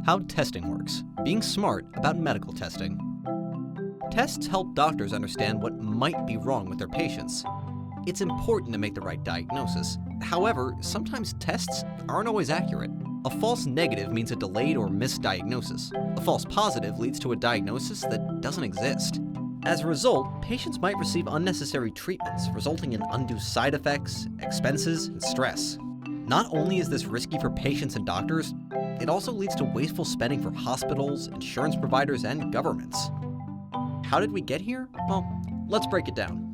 How testing works. Being smart about medical testing. Tests help doctors understand what might be wrong with their patients. It's important to make the right diagnosis. However, sometimes tests aren't always accurate. A false negative means a delayed or misdiagnosis. A false positive leads to a diagnosis that doesn't exist. As a result, patients might receive unnecessary treatments, resulting in undue side effects, expenses, and stress. Not only is this risky for patients and doctors, it also leads to wasteful spending for hospitals, insurance providers, and governments. How did we get here? Well, let's break it down.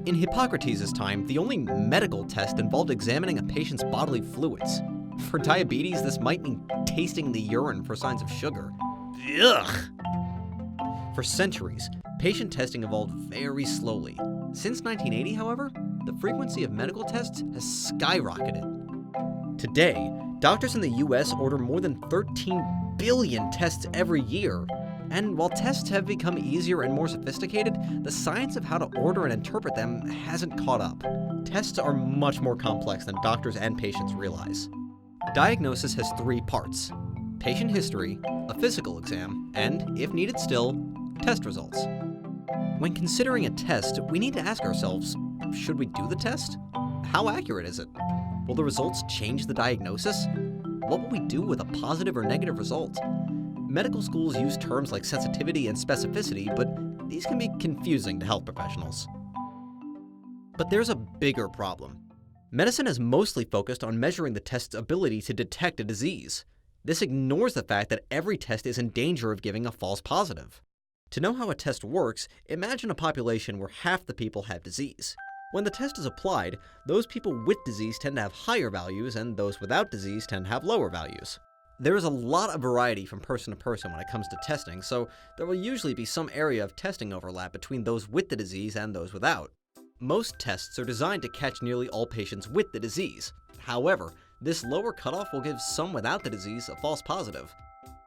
In Hippocrates' time, the only medical test involved examining a patient's bodily fluids. For diabetes, this might mean tasting the urine for signs of sugar. Ugh! For centuries, patient testing evolved very slowly. Since 1980, however, the frequency of medical tests has skyrocketed. Today, doctors in the US order more than 13 billion tests every year. And while tests have become easier and more sophisticated, the science of how to order and interpret them hasn't caught up. Tests are much more complex than doctors and patients realize. Diagnosis has three parts: patient history, a physical exam, and, if needed still, test results. When considering a test, we need to ask ourselves, should we do the test? How accurate is it? Will the results change the diagnosis? What will we do with a positive or negative result? Medical schools use terms like sensitivity and specificity, but these can be confusing to health professionals. But there's a bigger problem. Medicine has mostly focused on measuring the test's ability to detect a disease. This ignores the fact that every test is in danger of giving a false positive. To know how a test works, imagine a population where half the people have disease. When the test is applied, those people with disease tend to have higher values, and those without disease tend to have lower values. There is a lot of variety from person to person when it comes to testing, so there will usually be some area of testing overlap between those with the disease and those without. Most tests are designed to catch nearly all patients with the disease. However, this lower cutoff will give some without the disease a false positive.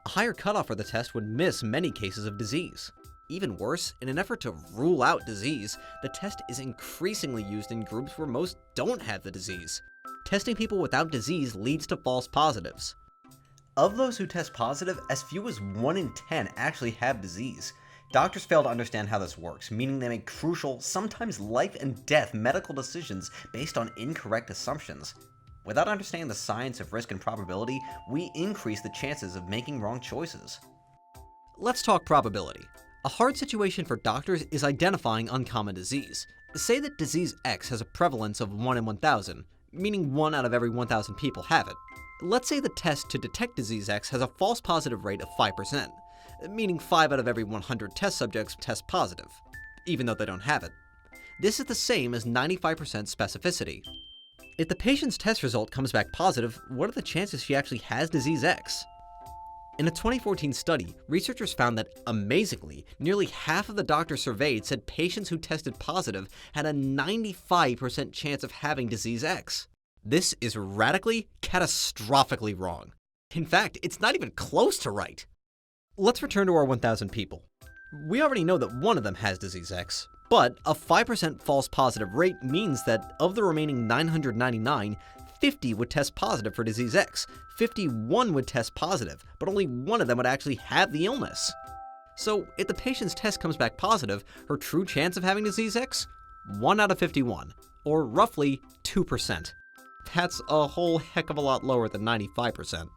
A higher cutoff for the test would miss many cases of disease. Even worse, in an effort to rule out disease, the test is increasingly used in groups where most don't have the disease. Testing people without disease leads to false positives. Of those who test positive, as few as 1 in 10 actually have disease. Doctors fail to understand how this works, meaning they make crucial, sometimes life and death medical decisions based on incorrect assumptions. Without understanding the science of risk and probability, we increase the chances of making wrong choices. Let's talk probability. A hard situation for doctors is identifying uncommon disease. Say that disease X has a prevalence of 1 in 1,000, meaning 1 out of every 1,000 people have it. Let's say the test to detect disease X has a false positive rate of 5%, meaning 5 out of every 100 test subjects test positive, even though they don't have it. This is the same as 95% specificity. If the patient's test result comes back positive, what are the chances she actually has disease X? In a 2014 study, researchers found that, amazingly, nearly half of the doctors surveyed said patients who tested positive had a 95% chance of having disease X. This is radically, catastrophically wrong. In fact, it's not even close to right. Let's return to our 1,000 people. We already know that one of them has disease X, but a 5% false positive rate means that of the remaining 999, 50 would test positive for disease X, 51 would test positive, but only one of them would actually have the illness. So if the patient's test comes back positive, her true chance of having disease X? 1 out of 51, or roughly 2%. That's a whole heck of a lot lower than 95%.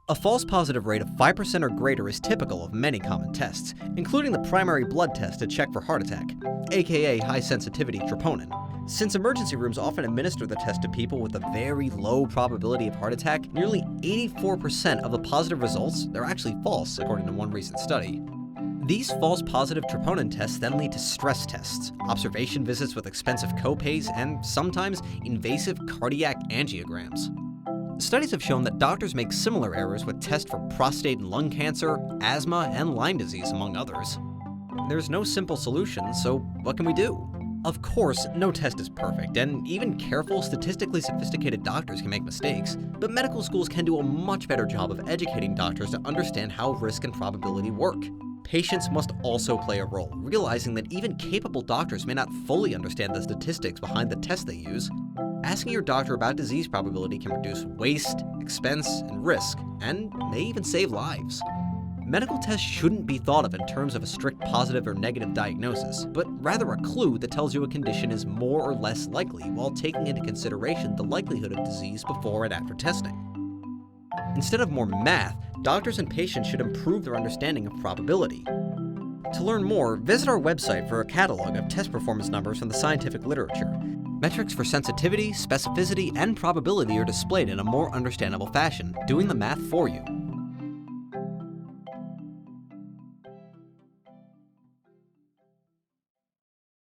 A false positive rate of 5% or greater is typical of many common tests, including the primary blood test to check for heart attack, aka high-sensitivity troponin. Since emergency rooms often administer the test to people with a very low probability of heart attack, nearly 84% of the positive results are actually false, according to one recent study. These false positive troponin tests then lead to stress tests, observation visits with expensive copays, and sometimes invasive cardiac angiograms. Studies have shown that doctors make similar errors with tests for prostate and lung cancer, asthma, and Lyme disease, among others. There's no simple solution, so what can we do? Of course, no test is perfect, and even careful, statistically sophisticated doctors can make mistakes, but medical schools can do a much better job of educating doctors to understand how risk and probability work. Patients must also play a role, realizing that even capable doctors may not fully understand the statistics behind the tests they use. Asking your doctor about disease probability can reduce waste, expense, and risk, and may even save lives. Medical tests shouldn't be thought of in terms of a strict positive or negative diagnosis, but rather a clue that tells you a condition is more or less likely while taking into consideration the likelihood of disease before and after testing. Instead of more math, doctors and patients should improve their understanding of probability. To learn more, visit our website for a catalog of test performance numbers from the scientific literature. Metrics for sensitivity, specificity, and probability are displayed in a more understandable fashion, doing the math for you.